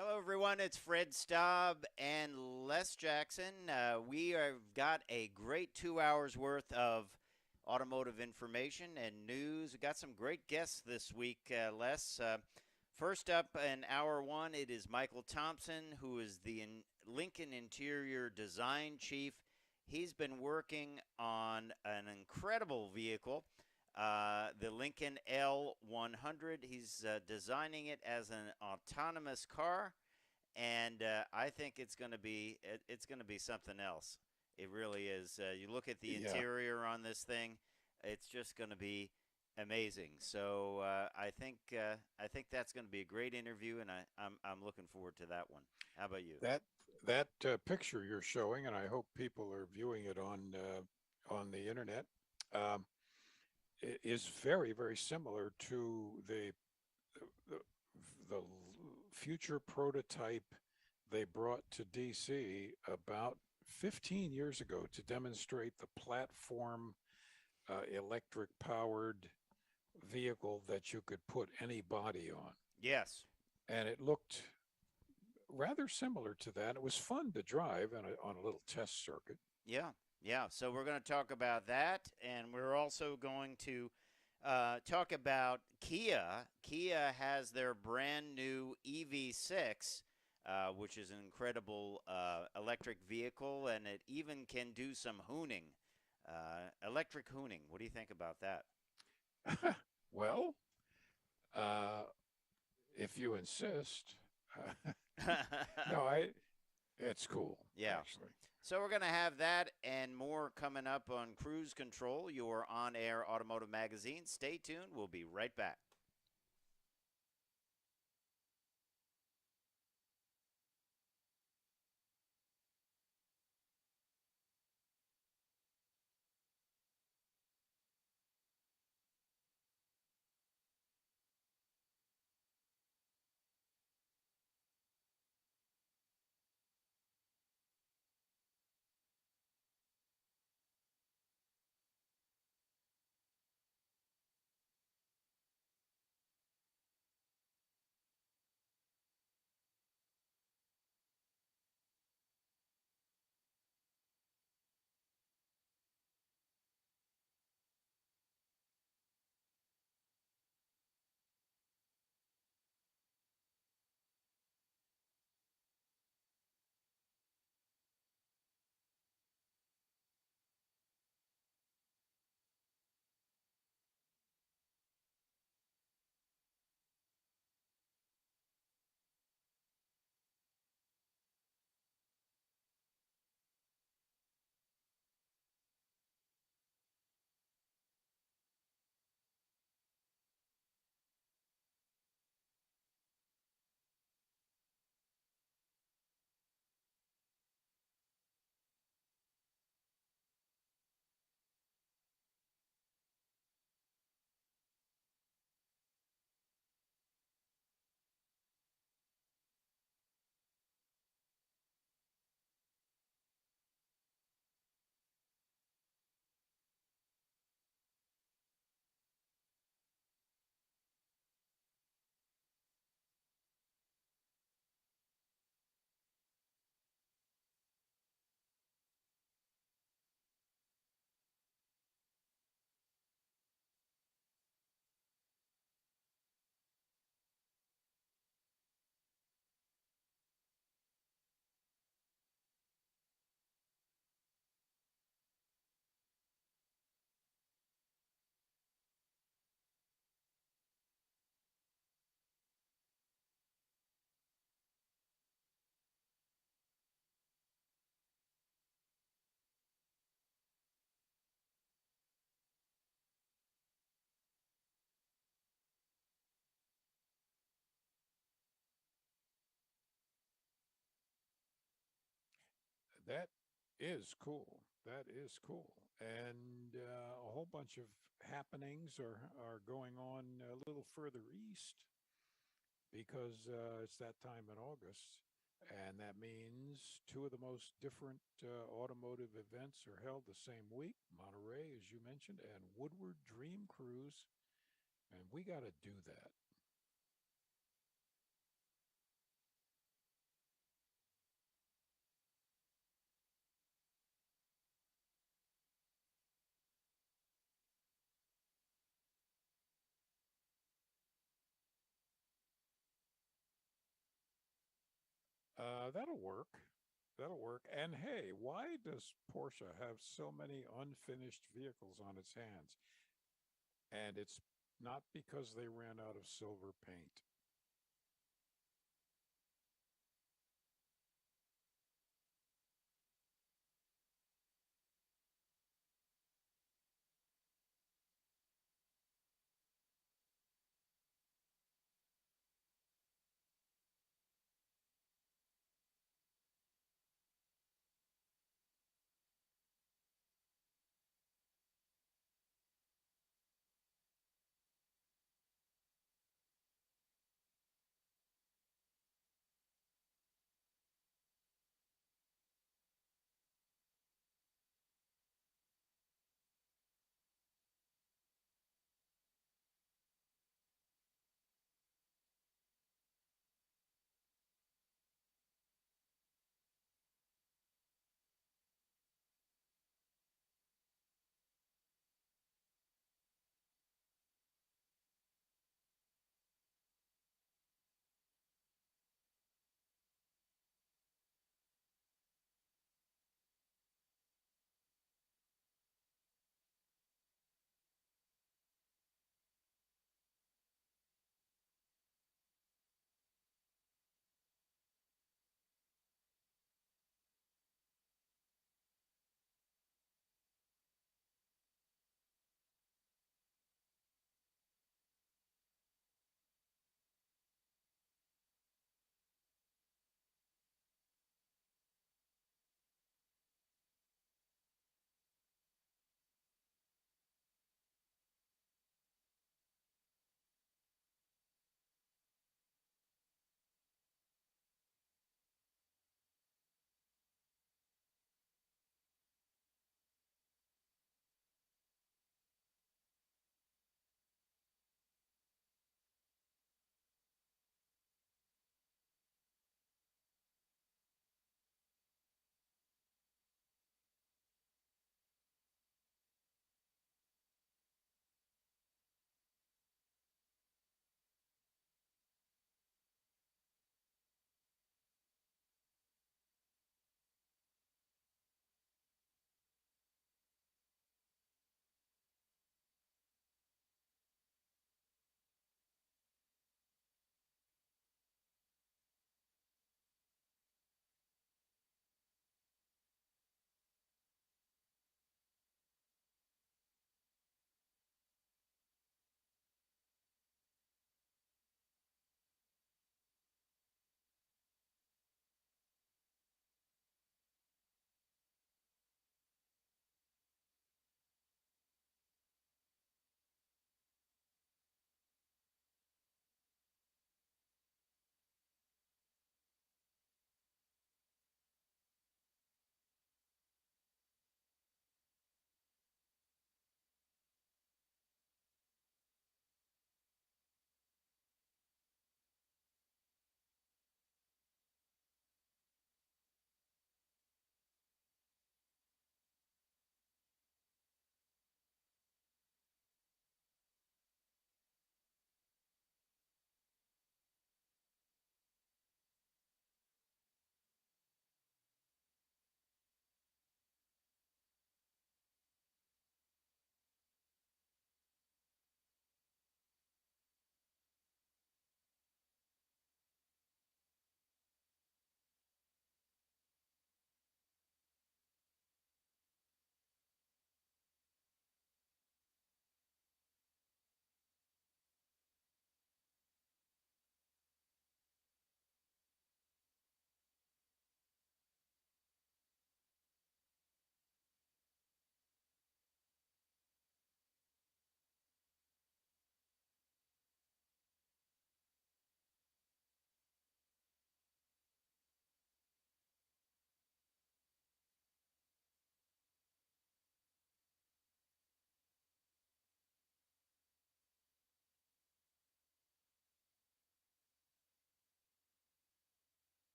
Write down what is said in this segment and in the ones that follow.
Hello, everyone. It's Fred Staub and Les Jackson. We have got a great 2 hours worth of automotive information and news. We got some great guests this week, Les. First up in hour one, it is Michael Thomson, who is the Lincoln Interior Design Chief. He's been working on an incredible vehicle, the Lincoln L100. He's designing it as an autonomous car, and I think it's going to be something else. It really is. You look at the Yeah, interior on this thing; it's just going to be amazing. So I think that's going to be a great interview, and I'm looking forward to that one. How about you? that that picture you're showing, and I hope people are viewing it on the internet, um, is very, very similar to the the future prototype they brought to DC about 15 years ago to demonstrate the platform electric powered vehicle that you could put any body on. Yes. And it looked rather similar to that. It was fun to drive on a little test circuit. Yeah, yeah. So we're going to talk about that, and we're also going to talk about Kia. Kia has their brand new EV6, which is an incredible electric vehicle, and it even can do some hooning, electric hooning. What do you think about that? Well, uh, if you insist. Uh, no, I. It's cool, Yeah. actually. So we're going to have that and more coming up on Cruise Control, your on-air automotive magazine. Stay tuned. We'll be right back. That is cool. That is cool. And a whole bunch of happenings are going on a little further east because it's that time in August. And that means two of the most different automotive events are held the same week: Monterey, as you mentioned, and Woodward Dream Cruise. And we got to do that. That'll work. That'll work. And hey, why does Porsche have so many unfinished vehicles on its hands? And it's not because they ran out of silver paint.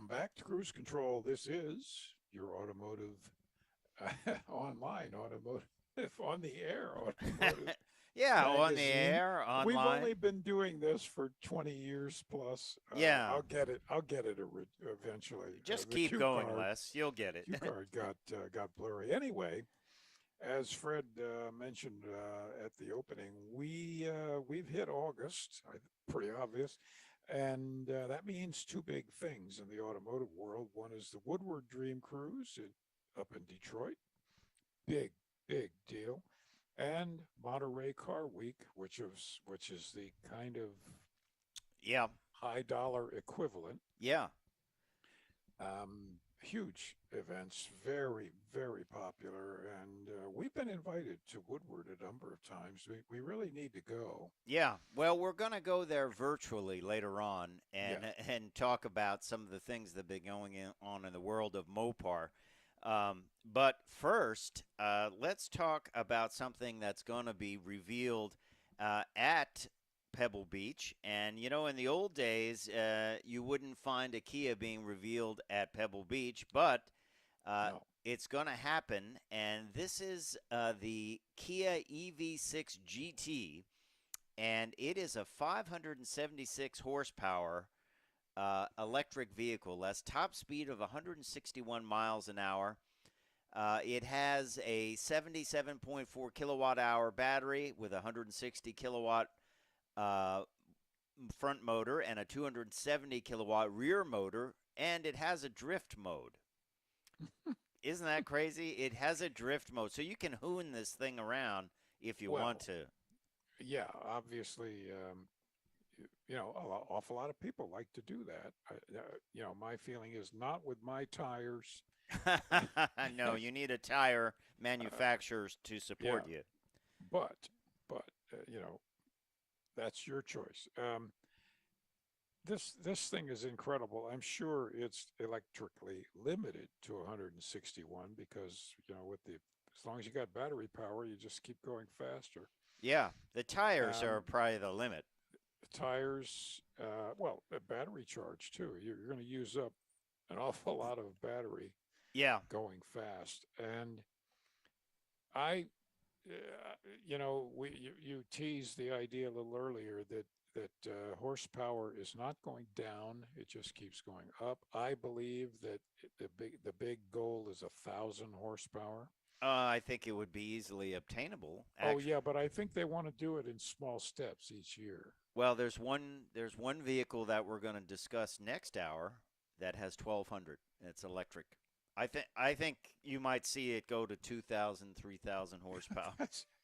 Welcome back to Cruise Control. This is your automotive online, automotive on the air, automotive Yeah, on the magazine. air, We've online. only been doing this for 20 years plus. Yeah, I'll get it eventually. just The keep going, Les. You'll get it. cue card got blurry. Anyway, as Fred mentioned at the opening, we've hit August. Pretty obvious, and that means two big things in the automotive world. One is the Woodward Dream Cruise up in Detroit, big big deal, and Monterey Car Week, which is the kind of Yeah, high dollar equivalent. yeah, Huge events, very, very popular. And we've been invited to Woodward a number of times. We really need to go. yeah. Well, we're going to go there virtually later on Yeah. and talk about some of the things that have been on in the world of Mopar. But first, let's talk about something that's going to be revealed at Pebble Beach. And, in the old days, you wouldn't find a Kia being revealed at Pebble Beach, but uh, No. it's going to happen. And this is the Kia EV6 GT, and it is a 576 horsepower electric vehicle. That's top speed of 161 miles an hour. It has a 77.4 kilowatt hour battery with a 160 kilowatt uh, front motor and a 270 kilowatt rear motor, and it has a drift mode. Isn't that crazy? It has a drift mode, so you can hoon this thing around if you want Well, to. yeah, obviously, an awful lot of people like to do that. My feeling is not with my tires. No, you need a tire uh, manufacturers to yeah, support you. but that's your choice. This thing is incredible. I'm sure it's electrically limited to 161 because with the as long as you got battery power, you just keep going faster. Yeah, the tires are Um, probably the limit. the tires, well, the battery charge too. You're going to use up an awful lot of battery Yeah, going fast, and I, you teased the idea a little earlier that horsepower is not going down; it just keeps going up. I believe that the big goal is 1,000 horsepower. I think it would be easily obtainable. Oh Actually, yeah, but I think they want to do it in small steps each year. well, there's one vehicle that we're going to discuss next hour that has 1,200. It's electric. I think you might see it go to 2,000, 3,000 horsepower.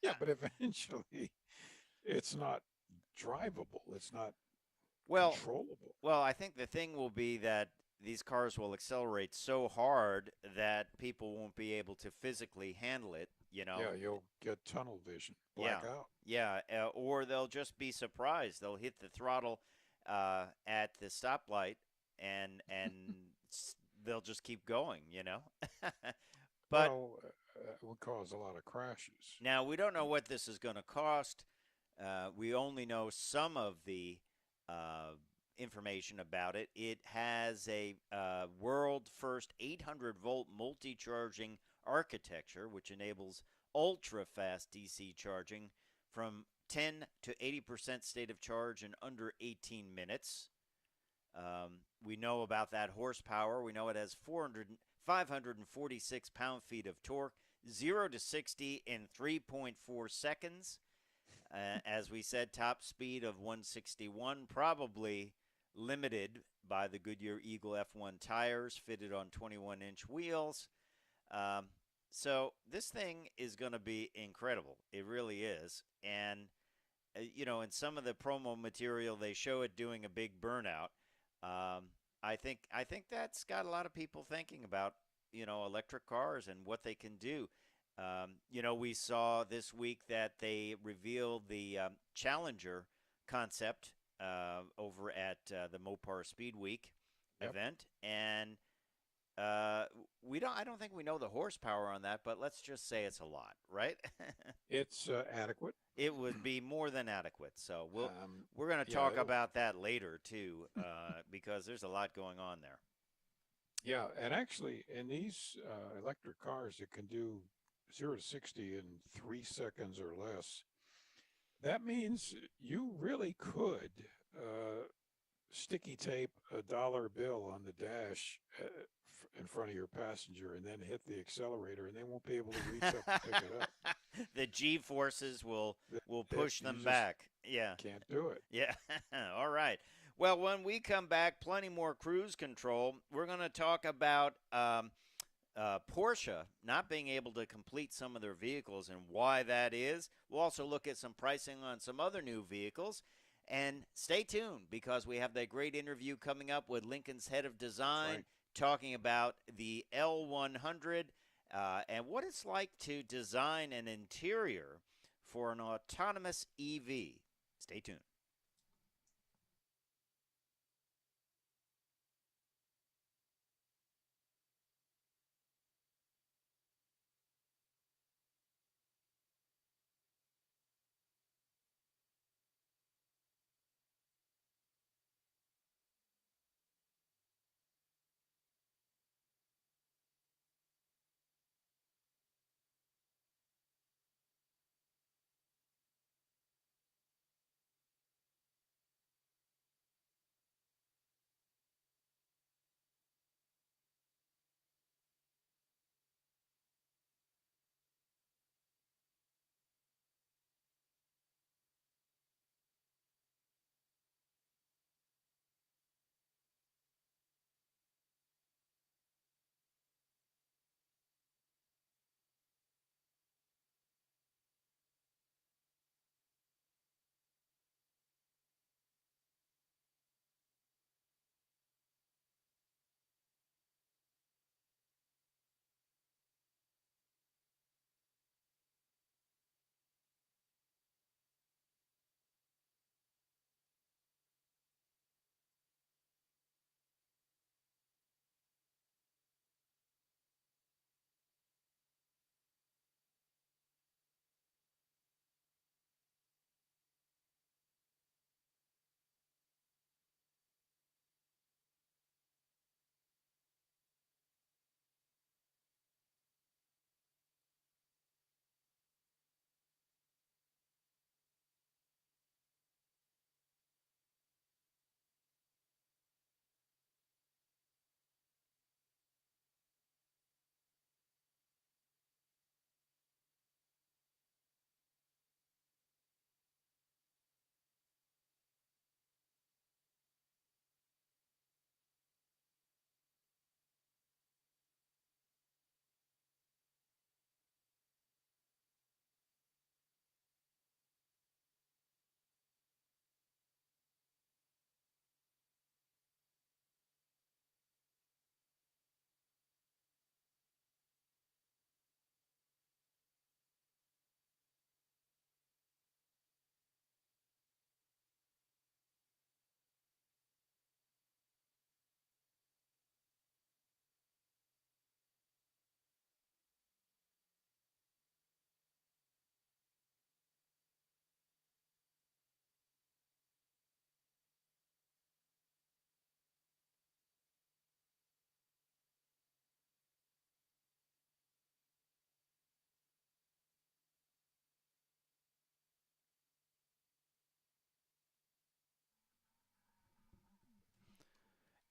Yeah, but eventually it's not drivable. It's not Well, controllable. Well, I think the thing will be that these cars will accelerate so hard that people won't be able to physically handle it, Yeah, you'll get tunnel vision, Yeah. black out. Yeah, or they'll just be surprised. They'll hit the throttle at the stoplight and they'll just keep going. But Well, it would cause a lot of crashes. now we don't know what this is going to cost. We only know some of the uh, information about it. It has a world first 800-volt multi charging architecture, which enables ultra fast DC charging from 10 to 80% state of charge in under 18 minutes. We know about that horsepower. We know it has 546 pound-feet of torque, 0 to 60 in 3.4 seconds. As we said, top speed of 161, probably limited by the Goodyear Eagle F1 tires fitted on 21-inch wheels. Um, so this thing is going to be incredible. It really is. And, in some of the promo material, they show it doing a big burnout. Um, I think that's got a lot of people thinking about, electric cars and what they can do. We saw this week that they revealed the Challenger concept over at the Mopar Speed Week Yep. event, and we don't. I don't think we know the horsepower on that, but let's just say it's a lot, right? It's adequate. It would be more than adequate. So Um, we're going to yeah, talk about that later too, because there's a lot going on there. Yeah, and actually, in these electric cars, it can do 0 to 60 in 3 seconds or less. That means you really could uh, sticky tape a dollar bill on the dash in front of your passenger and then hit the accelerator, and they won't be able to reach up and pick it up. The G forces will push You them just back. Yeah. can't do it. Yeah. All right. Well, when we come back, plenty more cruise control. We're going to talk about Porsche not being able to complete some of their vehicles and why that is. We'll also look at some pricing on some other new vehicles. And stay tuned because we have that great interview coming up with Lincoln's head of That's design right. talking about the L100 and what it's like to design an interior for an autonomous EV. Stay tuned.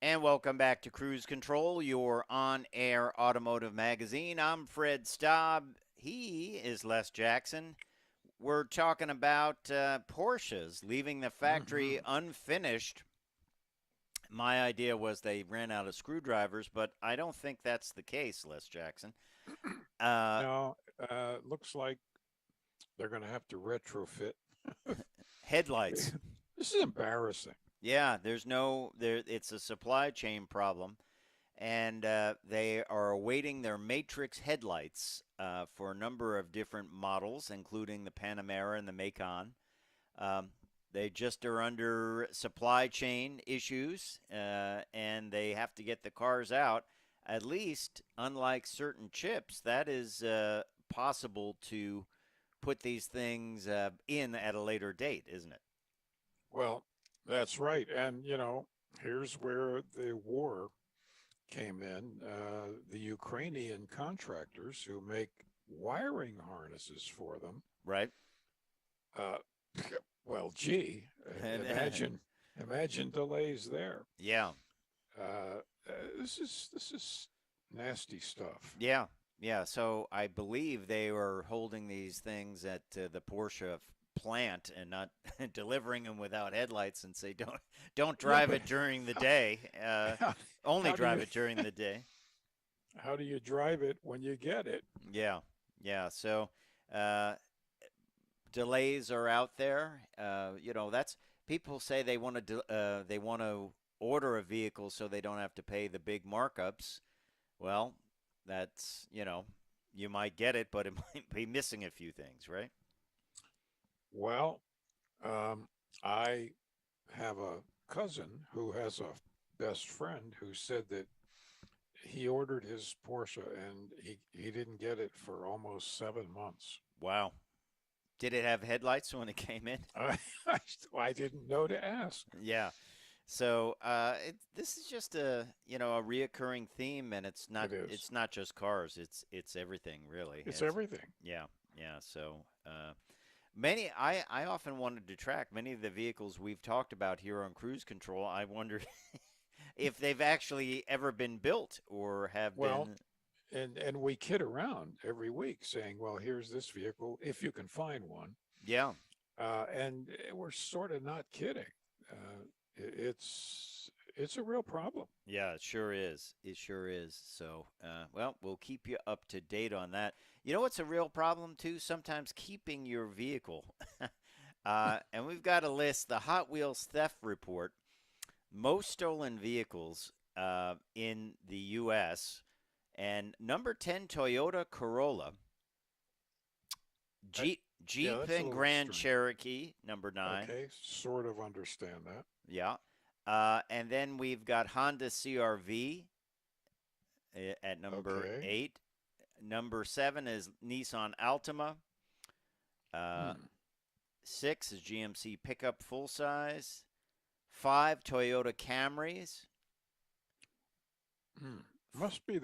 And welcome back to Cruise Control, your on air automotive magazine. I'm Fred Staub. He is Les Jackson. We're talking about Porsches leaving the factory Hmm. unfinished. My idea was they ran out of screwdrivers, but I don't think that's the case, Les Jackson. Uh, No, looks like they're going to have to retrofit. Headlights. This is embarrassing. Yeah, there's no there. It's a supply chain problem, and they are awaiting their Matrix headlights for a number of different models, including the Panamera and the Macon. Um, they just are under supply chain issues, and they have to get the cars out. At least, unlike certain chips, that is possible to put these things in at a later date, isn't it? Well, that's right. And, here's where the war came in, the Ukrainian contractors who make wiring harnesses for them, Right. uh, well, gee, imagine delays there. Yeah. Uh, this is nasty stuff. Yeah. Yeah. So I believe they were holding these things at the Porsche plant and not delivering them without headlights, and say don't Yeah, drive but it during the day. how, Only how do drive you it during the day. how do you drive it when you get it? Yeah. Yeah. So uh, delays are out there. That's people say they want to order a vehicle so they don't have to pay the big markups. Well, that's you might get it, but it might be missing a few things, right? Well, um, I have a cousin who has a best friend who said that he ordered his Porsche and he didn't get it for almost 7 months. Wow. Did it have headlights when it came in? I, I didn't know to ask. Yeah. So this is just a reoccurring theme, and It is. it's not just cars. It's everything really. It's everything. Yeah, yeah. So I often wanted to track many of the vehicles we've talked about here on Cruise Control. I wondered if they've actually ever been built or have Well, been. and we kid around every week saying, well, here's this vehicle if you can find one. Yeah, And we're sort of not kidding. It's a real problem. yeah. It sure is. It sure is. So well, we'll keep you up to date on that. You know what's a real problem too? Sometimes keeping your vehicle. And we've got a list, the Hot Wheels theft report. Most stolen vehicles in the U.S. And number 10, Toyota Corolla. I, yeah, Jeep that's a and little Grand strange. Cherokee, number 9. Okay, sort of understand that. Yeah. And then we've got Honda CRV at number Okay. 8. Number 7 is Nissan Altima. Uh, Hmm. 6 is GMC pickup full size. 5, Toyota Camrys. Hmm. Must be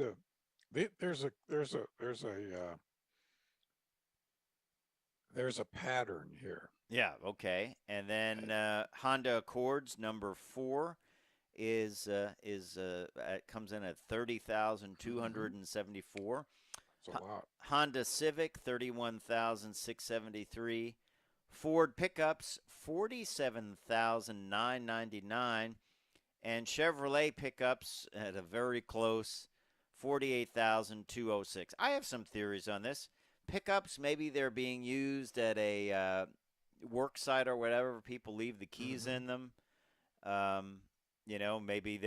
there's a pattern here. Yeah, okay. And then I, Honda Accords number 4 comes in at mhm. 30,274. It's a lot. Honda Civic 31,673. Ford pickups 47,999, and Chevrolet pickups at a very close 48,206. I have some theories on this. Pickups, maybe they're being used at a work site or whatever. People leave the keys Hmm. in them. Um, maybe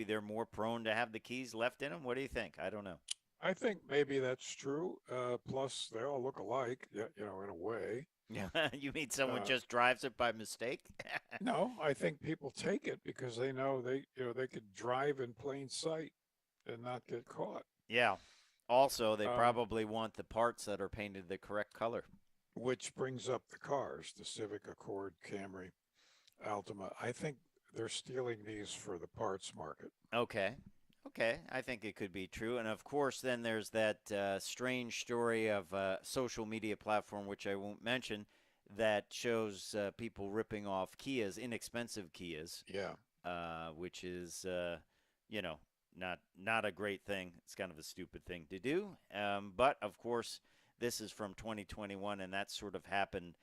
they're more prone to have the keys left in them. What do you think? I don't know. I think maybe that's true. Plus, they all look alike, in a way. Yeah, you mean someone Uh, just drives it by mistake? no, I think people take it because they know they could drive in plain sight and not get caught. Yeah. Also, they Um, probably want the parts that are painted the correct color. which brings up the cars, the Civic Accord, Camry, Altima. I think they're stealing these for the parts market. Okay. Okay. I think it could be true. And of course, then there's that strange story of a social media platform, which I won't mention, that shows people ripping off Kias, inexpensive Kias, Yeah, which is, you know, not a great thing. It's kind of a stupid thing to do. But of course, this is from 2021, and that sort of happened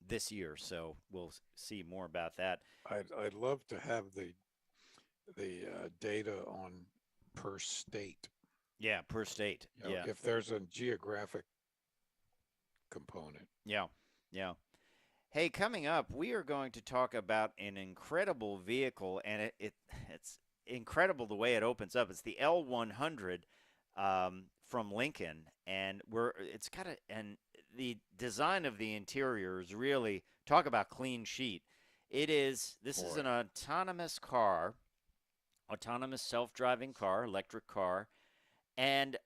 this year. So we'll see more about that. I'd love to have the data on per state. Yeah, per state. Yeah, If there's a geographic component. yeah, yeah. Hey, coming up, we are going to talk about an incredible vehicle, and it's incredible the way it opens up. It's the L100 from Lincoln, and it's got and the design of the interior is really talk about clean sheet. This is Boy, an autonomous self-driving car, electric car, and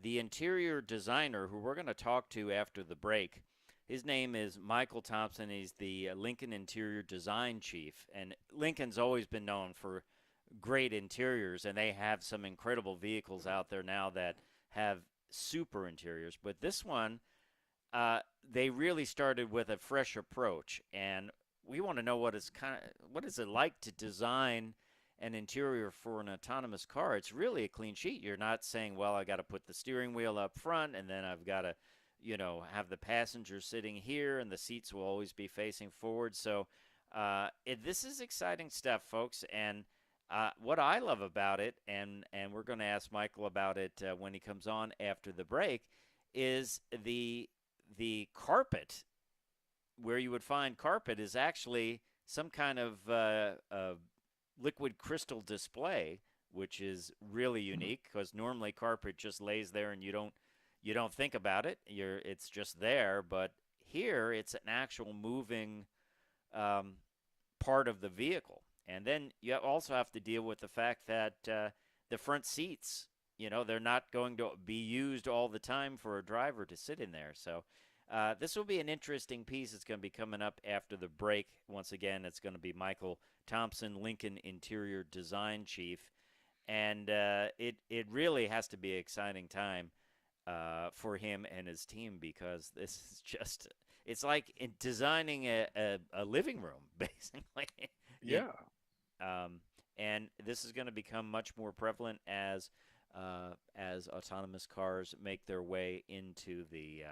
the interior designer who we're going to talk to after the break. His name is Michael Thomson. He's the Lincoln Interior Design Chief. And Lincoln's always been known for great interiors, and they have some incredible vehicles out there now that have super interiors. But this one, uh, they really started with a fresh approach, and we want to know what is it like to design an interior for an autonomous car. It's really a clean sheet. You're not saying, well, I got to put the steering wheel up front, and then I've got to, have the passenger sitting here, and the seats will always be facing forward. So this is exciting stuff, folks, and. What I love about it, and we're going to ask Michael about it when he comes on after the break, is the carpet. Where you would find carpet is actually some kind of liquid crystal display, which is really unique because normally carpet just lays there and you don't think about it. It's just there, but here it's an actual moving um, part of the vehicle. And then you also have to deal with the fact that the front seats, they're not going to be used all the time for a driver to sit in there. So this will be an interesting piece. It's going to be coming up after the break. Once again, it's going to be Michael Thomson, Lincoln Interior Design Chief. And it really has to be an exciting time for him and his team because this is just it's like in designing a living room basically. you, Yeah, um, and this is going to become much more prevalent as autonomous cars make their way into the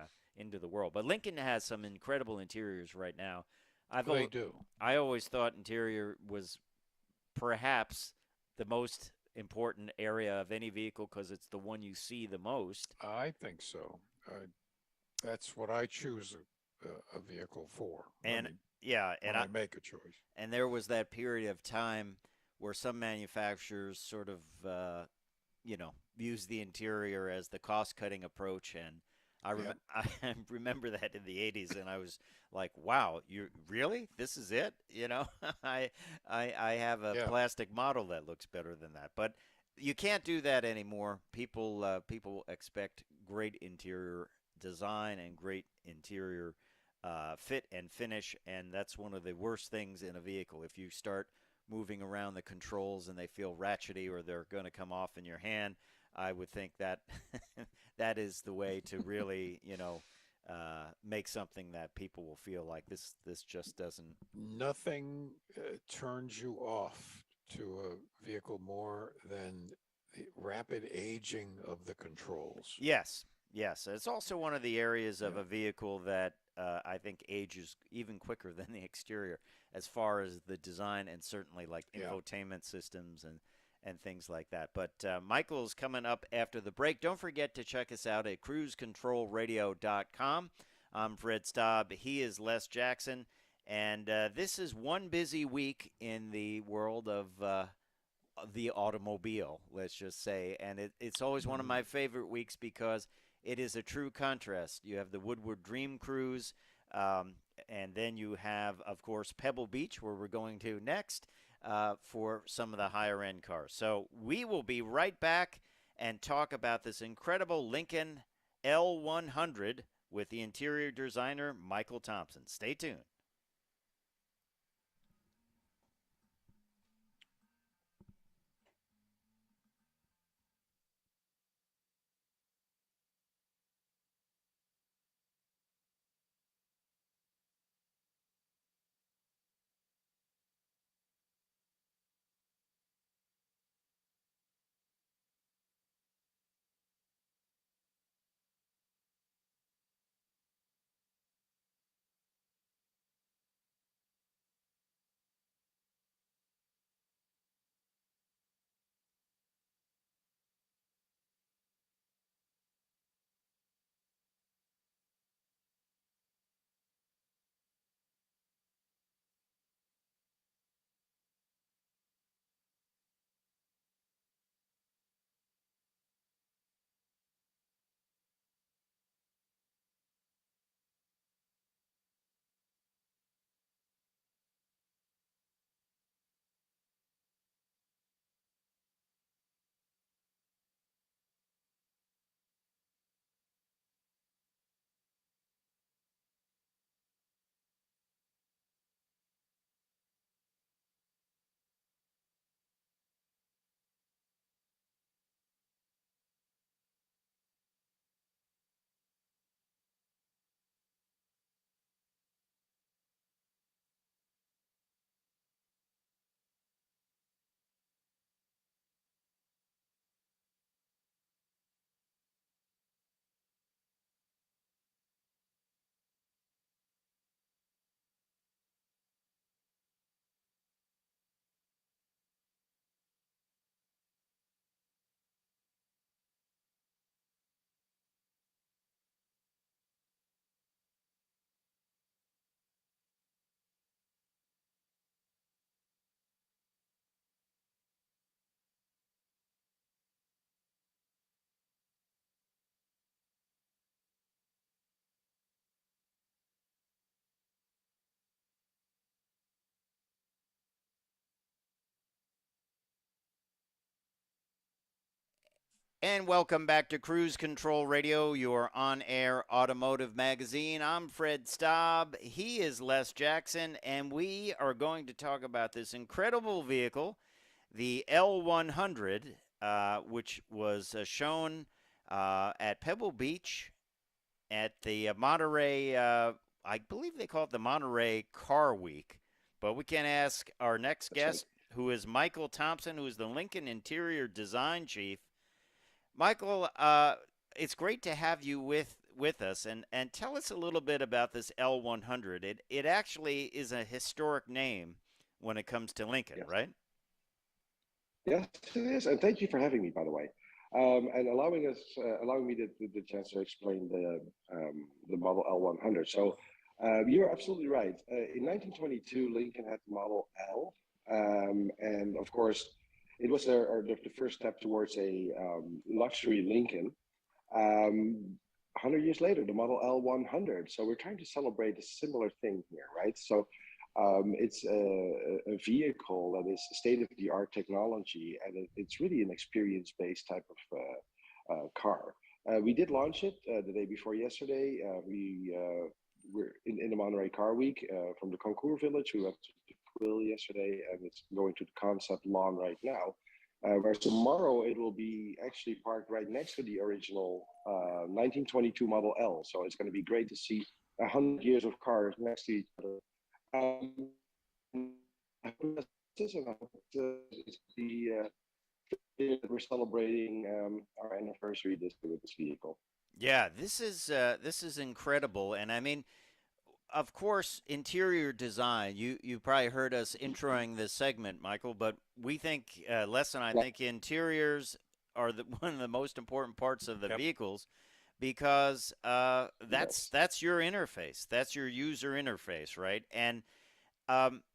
world. But Lincoln has some incredible interiors right now. they do. I always thought interior was perhaps the most important area of any vehicle because it's the one you see the most. I think so. That's what I choose a vehicle for. I And mean, yeah, when I make a choice. and there was that period of time where some manufacturers sort of use the interior as the cost-cutting approach, and Yep. I remember that in the '80s, and I was like, "Wow, you really? This is it?" I I have a Yeah. plastic model that looks better than that, but you can't do that anymore. People expect great interior design and great interior fit and finish, and that's one of the worst things in a vehicle. If you start moving around the controls and they feel ratchety or they're going to come off in your hand, I would think that that is the way to really, make something that people will feel like this just doesn't. Nothing turns you off to a vehicle more than the rapid aging of the controls. Yes, yes. It's also one of the areas of Yeah. a vehicle that I think ages even quicker than the exterior, as far as the design and certainly like Yeah. infotainment systems and things like that. But Michael's coming up after the break. Don't forget to check us out at cruisecontrolradio.com. I'm Fred Staub. He is Les Jackson. And this is one busy week in the world of the automobile, let's just say. And it's always one of Mhm. my favorite weeks because it is a true contrast. You have the Woodward Dream Cruise, um, and then you have, of course, Pebble Beach, where we're going to next for some of the higher end cars. So we will be right back and talk about this incredible Lincoln L100 with the interior designer, Michael Thomson. Stay tuned. And welcome back to Cruise Control Radio, your on air automotive magazine. I'm Fred Staub. He is Les Jackson, and we are going to talk about this incredible vehicle, the L100, which was shown at Pebble Beach at the Monterey, I believe they call it the Monterey Car Week. But we can ask our next That's right. guest, who is Michael Thomson, who is the Lincoln Interior Design Chief. Michael, it's great to have you with us, and tell us a little bit about this L100. It actually is a historic name when it comes to Lincoln, Yes. right? Yes, it is. And thank you for having me, by the way, and allowing me the chance to explain the Model L100. So you're absolutely right. In 1922, Lincoln had the Model L, and of course, it was the first step towards a luxury Lincoln. 100 years later, the Model L100. So we're trying to celebrate a similar thing here, right? So it's a vehicle that is state-of-the-art technology, and it's really an experience-based type of car. We did launch it the day before yesterday. We were in the Monterey Car Week from the Concours Village. We went to the Quill yesterday, and it's going to the concept lawn right now. Whereas tomorrow it will be actually parked right next to the original 1922 Model L. So it's going to be great to see 100 years of cars next to each other. Um, I hope it's we're celebrating our anniversary this year with this vehicle. Yeah, this is incredible, and I mean, of course, interior design. You probably heard us introing this segment, Michael, but we think Les and I Yeah. think interiors are one of the most important parts of the Yep. vehicles because Yes. that's your interface, that's your user interface, right? And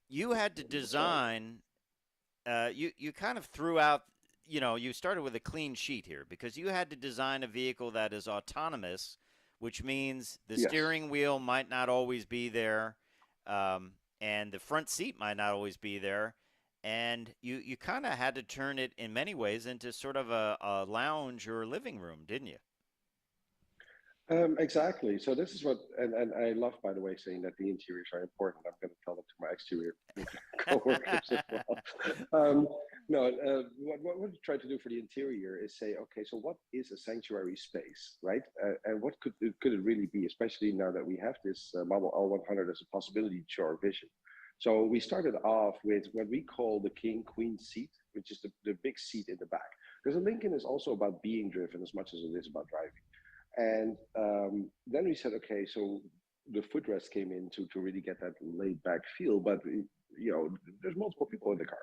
you had to That's right. design. You kind of threw out. You started with a clean sheet here because you had to design a vehicle that is autonomous, which means the Yes. steering wheel might not always be there, and the front seat might not always be there, and you kind of had to turn it in many ways into sort of a lounge or living room, didn't you? Exactly. So this is what, and I love, by the way, saying that the interiors are important. I'm going to tell that to my exterior coworkers as well. Um, no, what we try to do for the interior is say, okay, so what is a sanctuary space, right? And what could it really be, especially now that we have this Model L100 as a possibility to show our vision. So we started off with what we call the king queen seat, which is the big seat in the back. Because a Lincoln is also about being driven as much as it is about driving. And then we said, okay, so the footrest came in to really get that laid back feel, but there's multiple people in the car.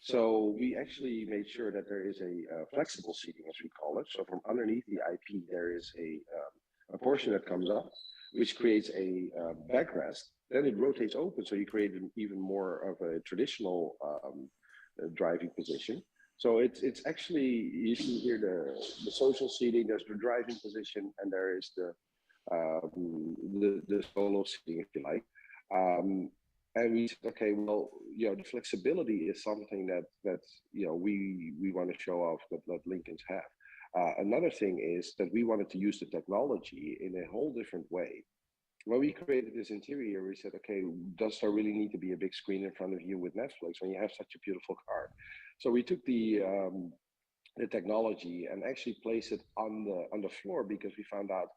So we actually made sure that there is a flexible seating, as we call it. So from underneath the IP, there is a portion that comes up, which creates a backrest. Then it rotates open, so you create even more of a traditional driving position. So it's actually, you see here the social seating. There's the driving position, and there is the solo seating, if you like. Um, and we said, okay, well, the flexibility is something that we want to show off that Lincolns have. Another thing is that we wanted to use the technology in a whole different way. When we created this interior, we said, okay, does there really need to be a big screen in front of you with Netflix when you have such a beautiful car? So we took the technology and actually placed it on the floor, because we found out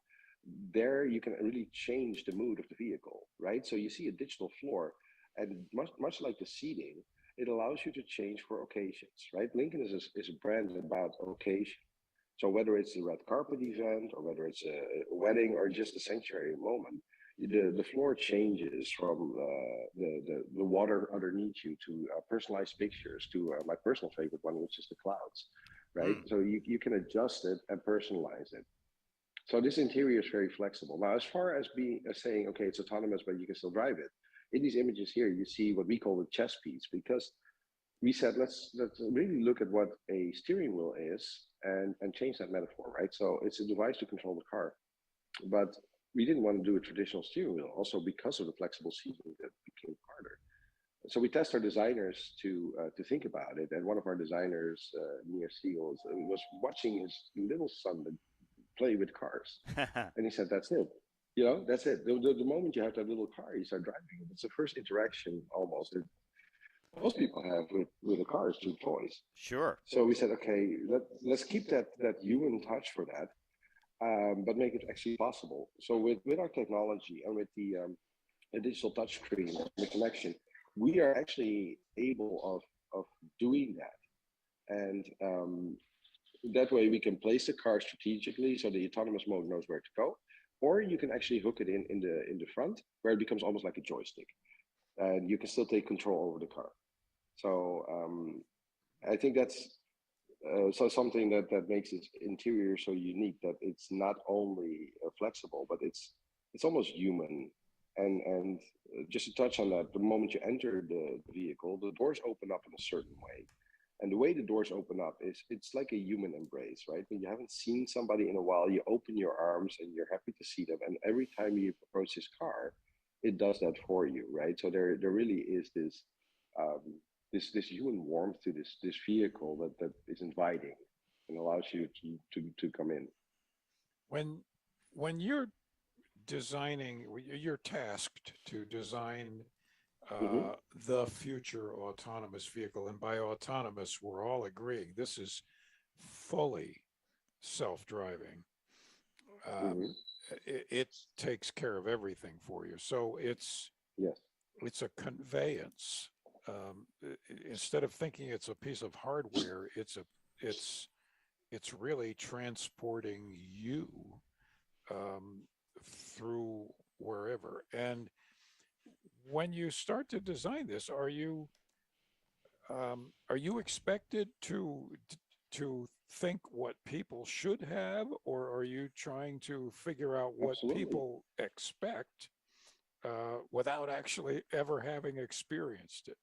there you can really change the mood of the vehicle, right? So you see a digital floor, and much like the seating, it allows you to change for occasions, right? Lincoln is a brand about occasion. So whether it's a red carpet event, or whether it's a wedding, or just a sanctuary moment, the floor changes from the water underneath you to personalized pictures to my personal favorite one, which is the clouds, right? Hmm. So you can adjust it and personalize it. So this interior is very flexible. Now, as far as being saying, okay, it's autonomous, but you can still drive it. In these images here, you see what we call the chess piece, because we said let's really look at what a steering wheel is, and change that metaphor, right? So it's a device to control the car, but we didn't want to do a traditional steering wheel, also because of the flexible seating that became harder. so we test our designers to think about it, and one of our designers near Seals was watching his little son play with cars, and he said, "That's it. You know, that's it. The moment you have that little car, you start driving it. It's the first interaction almost that most people have with a car is through toys." Sure. So we said, okay, let's keep that human touch for that, but make it actually possible. So with our technology and with the digital touchscreen and the connection, we are actually able of doing that. And that way we can place the car strategically so the autonomous mode knows where to go, or you can actually hook it in the front where it becomes almost like a joystick, and you can still take control over the car. So I think that's so something that makes its interior so unique, that it's not only flexible, but it's almost human. And just to touch on that, the moment you enter the vehicle, the doors open up in a certain way. And the way the doors open up is it's like a human embrace, right? When you haven't seen somebody in a while, you open your arms and you're happy to see them. And every time you approach this car, it does that for you, right? So there really is this um, this human warmth to this vehicle that is inviting and allows you to come in. When when you're designing, you're tasked to design Hmm. uh, the future autonomous vehicle, and by autonomous, we're all agreeing this is fully self-driving. Hmm. Um, it takes care of everything for you, so Yes, it's a conveyance. Instead of thinking it's a piece of hardware, it's it's really transporting you um, through wherever. And when you start to design this, are you expected to think what people should have, or are you trying to figure out what absolutely. people expect without actually ever having experienced it?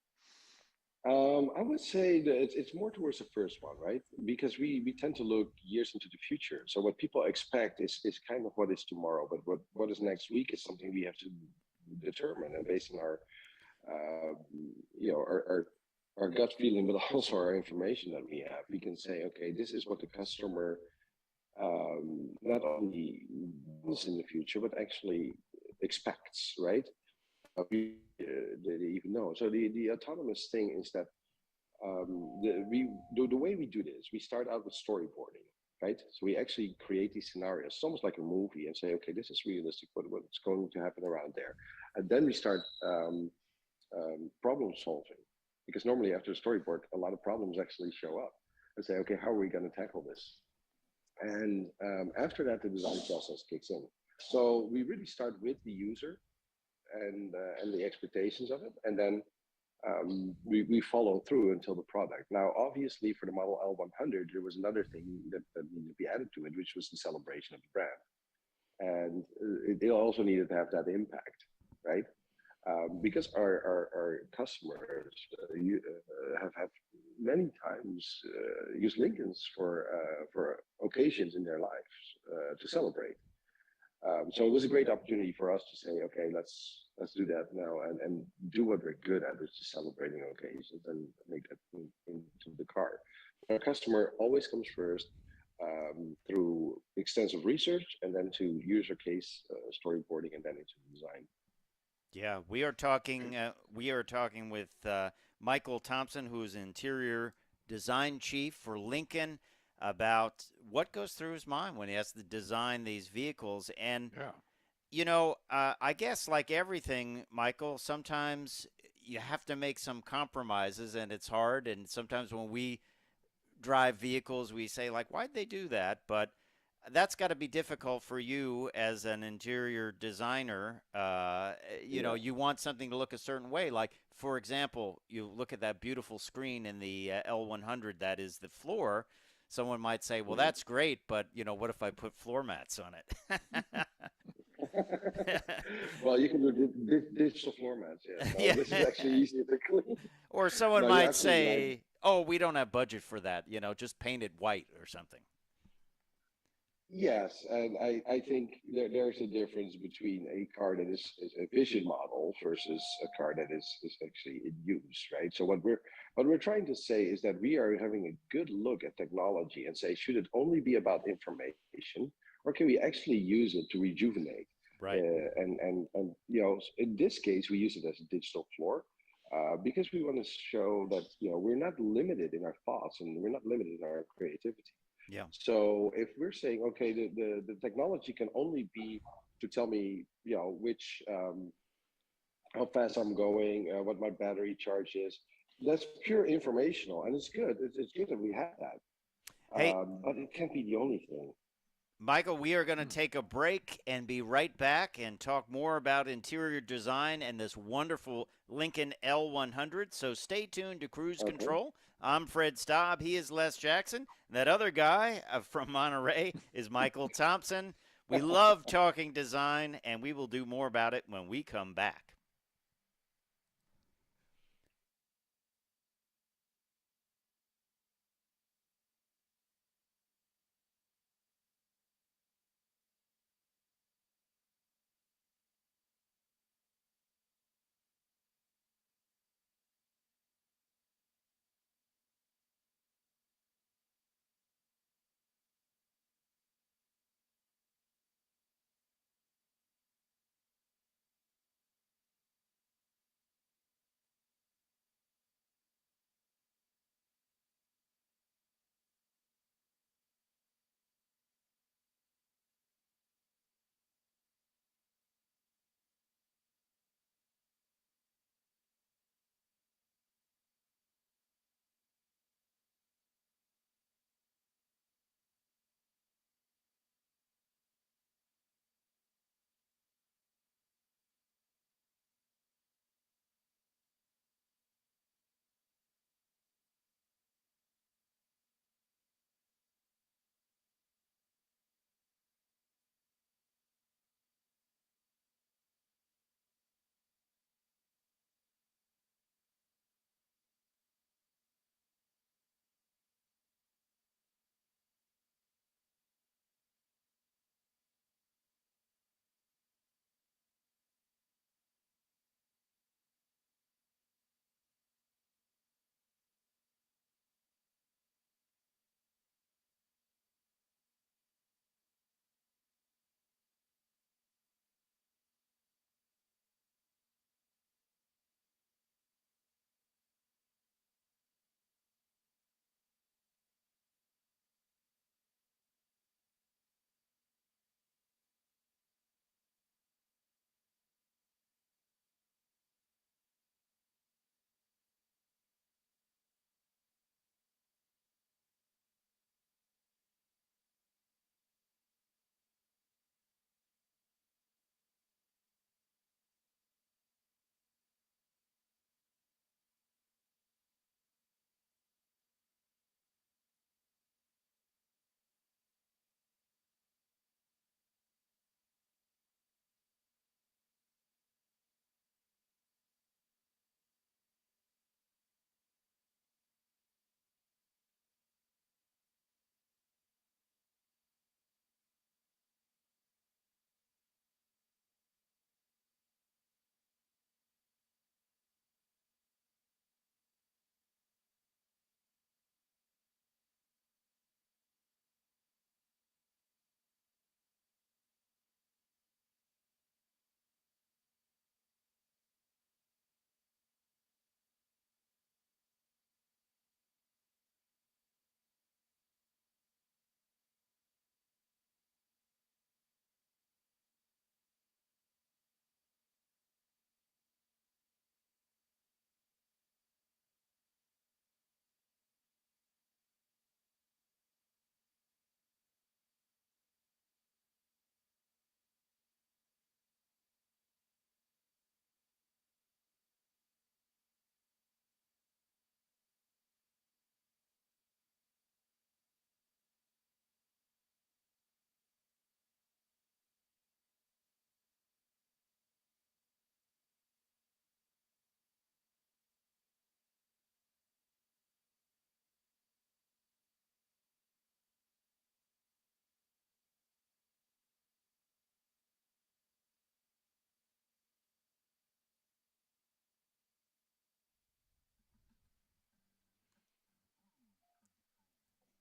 I would say that it's more towards the first one, right? Because we tend to look years into the future. So what people expect is kind of what is tomorrow, but what is next week is something we have to determine. And based on our, uh, you know, our gut feeling, but also our information that we have, we can say, okay, this is what the customer not only wants in the future, but actually expects, right? They even know. So the autonomous thing is that the way we do this, we start out with storyboarding, right? So we actually create these scenarios. It's almost like a movie, and say, okay, this is realistic. What's going to happen around there? And then we start problem solving, because normally after a storyboard, a lot of problems actually show up, and say, okay, how are we going to tackle this? And after that, the design process kicks in. So we really start with the user and the expectations of it, and then we follow through until the product. Now, obviously, for the Model L100, there was another thing that needed to be added to it, which was the celebration of the brand, and it also needed to have that impact, right? Because our customers have many times used Lincolns for occasions in their lives to celebrate. So it was a great opportunity for us to say, okay, let's do that now and do what we're good at, which is celebrating occasions, and make that into the car. Our customer always comes first through extensive research, and then to user case storyboarding, and then into design. Yeah, we are talking with Michael Thomson, who is interior design chief for Lincoln, about what goes through his mind when he has to design these vehicles. And Yeah. I guess like everything, Michael, sometimes you have to make some compromises, and it's hard. And sometimes when we drive vehicles, we say like, "Why'd they do that?" But that's got to be difficult for you as an interior designer. Yeah. You want something to look a certain way. Like, for example, you look at that beautiful screen in the L100 that is the floor. Someone might say, "Well, Mhm. that's great, but what if I put floor mats on it?" Well, you can do digital formats. Yeah. So Yeah. this is actually easier to clean. Or someone No, you're might absolutely right. say, "Oh, we don't have budget for that. Just paint it white or something." Yes, and I think there's a difference between a car that is a vision model versus a car that is actually in use, right? So what we're trying to say is that we are having a good look at technology and say, should it only be about information, or can we actually use it to rejuvenate? Right. And in this case, we use it as a digital floor. Because we want to show that we're not limited in our thoughts and we're not limited in our creativity. Yeah. So if we're saying, okay, the technology can only be to tell me, which how fast I'm going, what my battery charge is, that's pure informational, and it's good. It's good that we have that, Hey, but it can't be the only thing. Michael, we are going to take a break and be right back and talk more about interior design and this wonderful Lincoln L100. So stay tuned to Cruise Okay. Control. I'm Fred Staub. He is Les Jackson. That other guy from Monterey is Michael Thomson. We love talking design, and we will do more about it when we come back.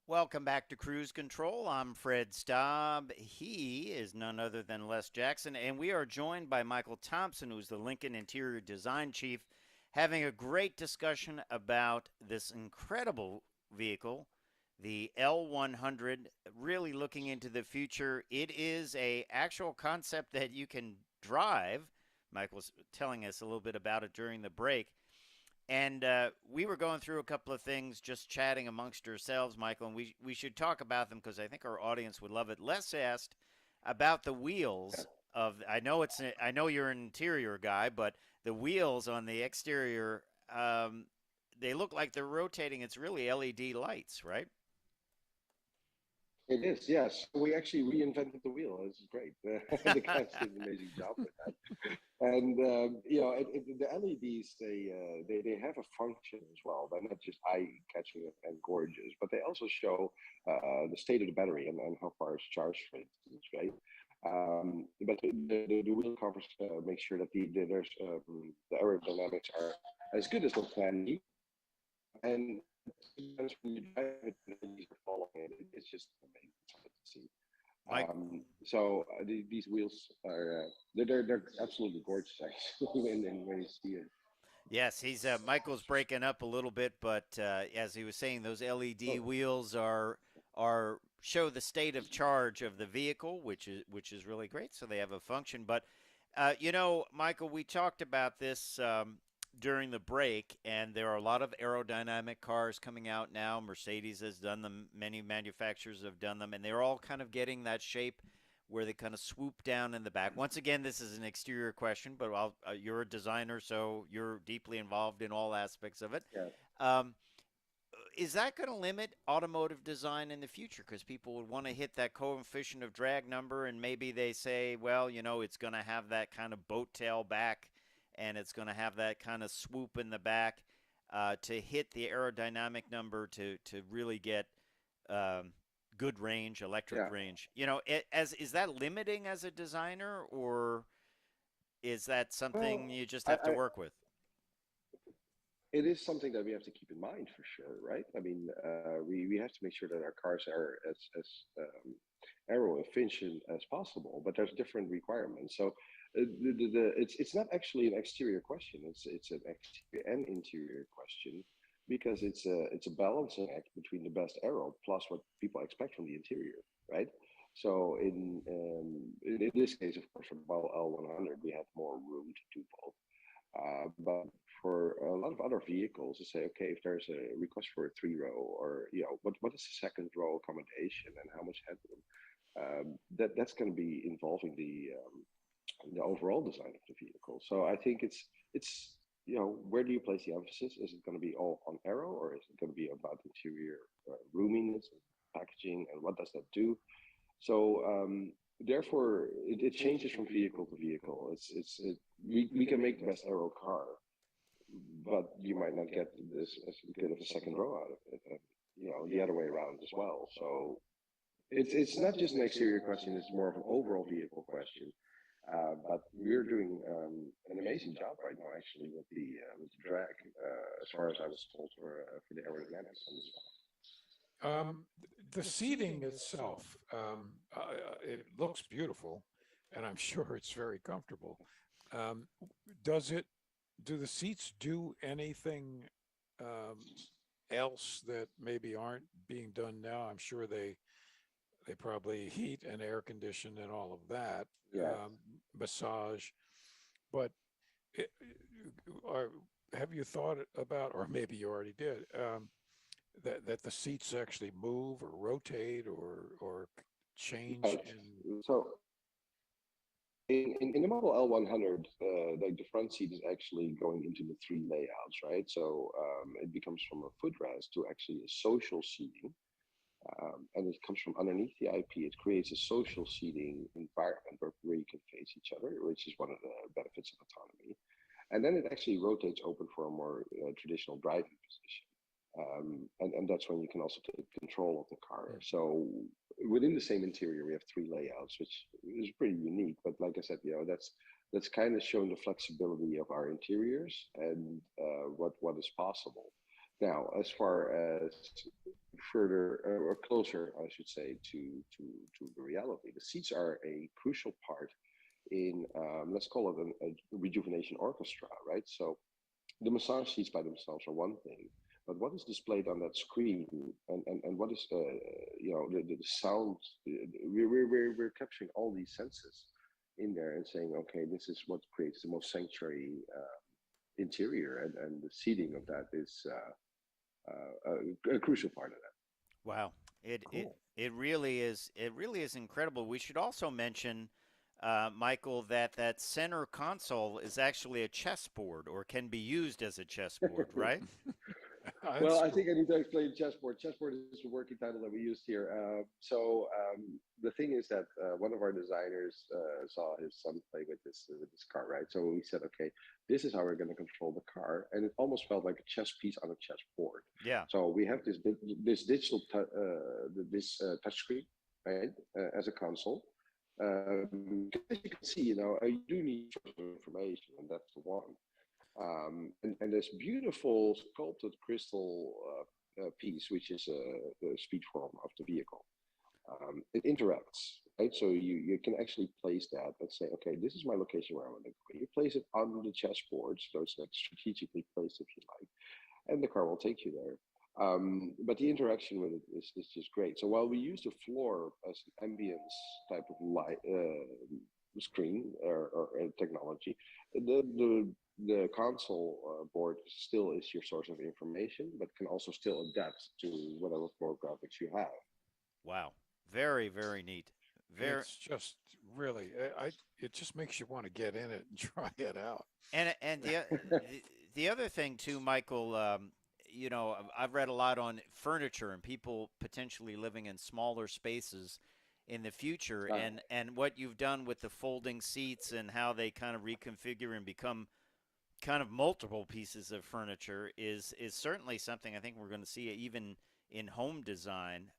Welcome back to Cruise Control. I'm Fred Staub. He is none other than Les Jackson, and we are joined by Michael Thomson, who's the Lincoln Interior Design Chief, having a great discussion about this incredible vehicle, the L100, really looking into the future. It is a actual concept that you can drive. Michael's telling us a little bit about it during the break. And we were going through a couple of things, just chatting amongst ourselves, Michael, and we should talk about them because I think our audience would love it. Les asked about the wheels of. I know you're an interior guy, but the wheels on the exterior, they look like they're rotating. It's really LED lights, right? It is, yes. We actually reinvented the wheel. This is great. The guys did an amazing job with that. And the LEDs, they have a function as well. They're not just eye-catching and gorgeous, but they also show the state of the battery and how far it's charged, for instance, right? But the wheel covers make sure that the aerodynamics are as good as they can be. And sometimes when you drive it and you're following it, it's just amazing to see. Mike, These wheels are they're absolutely gorgeous actually when you see it. yes, he's Michael's breaking up a little bit, but as he was saying, those LED Oh, wheels are show the state of charge of the vehicle, which is really great. So they have a function. But Michael, we talked about this during the break, and there are a lot of aerodynamic cars coming out now. Mercedes has done them. Many manufacturers have done them, and they're all kind of getting that shape where they kind of swoop down in the back. Once again, this is an exterior question, but you're a designer, so you're deeply involved in all aspects of it. yeah. Um, is that going to limit automotive design in the future? Because people would want to hit that coefficient of drag number, and maybe they say, well, it's going to have that kind of boat tail back, and it's going to have that kind of swoop in the back to hit the aerodynamic number to really get um, good range, electric Yeah. range. Is that limiting as a designer, or is that something Well, you just have to I work with? it is something that we have to keep in mind for sure, right? I mean, we have to make sure that our cars are as aero efficient as possible, but there's different requirements. So it's not actually an exterior question. It's an exterior and interior question because it's a balancing act between the best aero plus what people expect from the interior, right? So in this case, of course, for the Model L100, we have more room to do both. But for a lot of other vehicles, to say, okay, if there's a request for a three row, or what is the second row accommodation and how much headroom, that's going to be involving the overall design of the vehicle. So I think it's where do you place the emphasis? Is it going to be all on aero, or is it going to be about interior roominess and packaging, and what does that do? So therefore, it changes from vehicle to vehicle. We can make the best aero car, but you might not get this as good of a second row out of it. And, the other way around as well. So it's not just an exterior question; it's more of an overall vehicle question. But we're doing an amazing job right now, actually, with the drag, as far as I was told, for the aerodynamics on this Um, the seating itself, it looks beautiful, and I'm sure it's very comfortable. Um, does it, do the seats do anything um, else that maybe aren't being done now? I'm sure they probably heat and air condition and all of that, one. Yeah. massage. But it, are, have you thought about, or maybe you already did, that the seats actually move or rotate or change Right. in? So in the Model L100, like the front seat is actually going into the three layouts, right? So it becomes from a footrest to actually a social seating, and it comes from underneath the IP. It creates a social seating environment where you can face each other, which is one of the benefits of autonomy. And then it actually rotates open for a more traditional driving position. And that's when you can also take control of the car. So within the same interior, we have three layouts, which is pretty unique. But like I said, that's kind of showing the flexibility of our interiors and what is possible. Now, as far as further or closer, I should say, to the reality. The seats are a crucial part in, let's call it a rejuvenation orchestra, right? So the massage seats by themselves are one thing, but what is displayed on that screen, and what is the sound? We're capturing all these senses in there and saying, okay, this is what creates the most sanctuary interior, and the seating of that is a crucial part of that. Wow. It it Cool. it really is, it really is incredible. We should also mention, Michael, that that center console is actually a chessboard, or can be used as a chessboard, right? Well, That's I think cool. I need to explain chessboard. Chessboard is the working title that we used here. The thing is that one of our designers saw his son play with this car, right? So we said, okay, this is how we're going to control the car, and it almost felt like a chess piece on a chessboard. Yeah. So we have this digital touch screen, right, as a console. As you can see, you do need information, and that's the one. And this beautiful sculpted crystal piece, which is the speed form of the vehicle. It interacts, right? So you can actually place that and say, okay, this is my location where I want to go. You place it on the chessboard, so it's like strategically placed, if you like, and the car will take you there. But the interaction with it is just great. So while we use the floor as an ambience type of light screen or technology, the console board still is your source of information, but can also still adapt to whatever floor graphics you have. Wow. Very, very neat. Very. It's just really, it just makes you want to get in it and try it out. And the other thing too, Michael, you know, I've read a lot on furniture and people potentially living in smaller spaces in the future, Ah, and what you've done with the folding seats and how they kind of reconfigure and become kind of multiple pieces of furniture is certainly something I think we're going to see even in home design,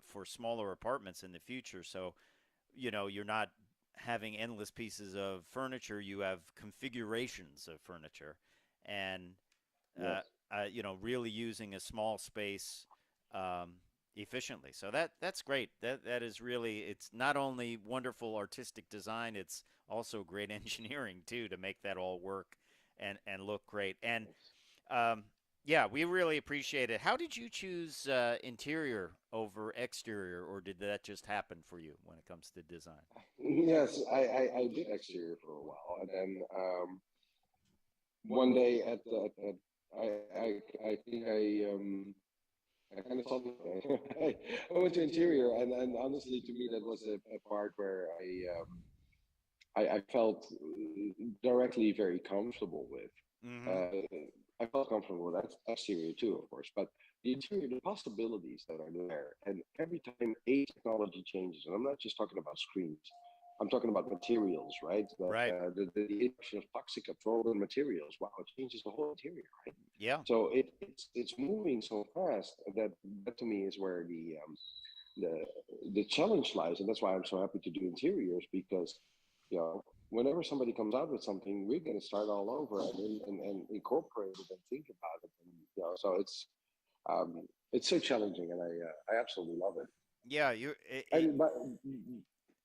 for smaller apartments in the future. So, you know, you're not having endless pieces of furniture, you have configurations of furniture, and yes. uh, you know, really using a small space, um, efficiently. So that's great. That is really, it's not only wonderful artistic design, it's also great engineering too, to make that all work and look great. And Yes. um, yeah, we really appreciate it. How did you choose interior over exterior, or did that just happen for you when it comes to design? Yes, I did exterior for a while, and then one day at I think I kind of thought I went to interior, and honestly, to me, that was a part where I felt directly very comfortable with. Mm-hmm. I felt comfortable with that exterior too, of course, but the interior, the possibilities that are there, and every time a technology changes, and I'm not just talking about screens, I'm talking about materials, right? That Right. the introduction of toxic absorbent materials, wow, it changes the whole interior, right? Yeah. So it's moving so fast that that to me is where the the challenge lies, and that's why I'm so happy to do interiors, because whenever somebody comes out with something, we're going to start all over and incorporate it and think about it, and so it's so challenging, and I absolutely love it. Yeah. You. It, And but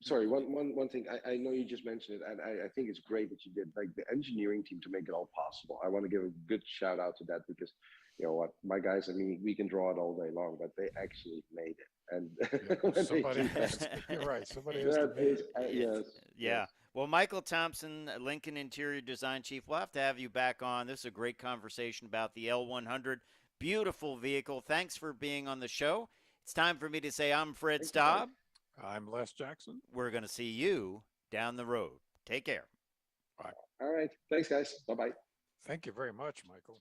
sorry, one thing, I know you just mentioned it, and I think it's great that you did, like, the engineering team to make it all possible. I want to give a good shout out to that, because you know what, my guys, I mean, we can draw it all day long, but they actually made it, and Yeah, when they somebody do that, has to, you're right, somebody has to that make is it. yeah. yes, yes. Yeah. Well, Michael Thompson, Lincoln Interior Design Chief, we'll have to have you back on. This is a great conversation about the L100. Beautiful vehicle. Thanks for being on the show. It's time for me to say I'm Fred Thank you, guys. Staub. I'm Les Jackson. We're going to see you down the road. Take care. Bye. All right, thanks, guys. Bye bye. Thank you very much, Michael.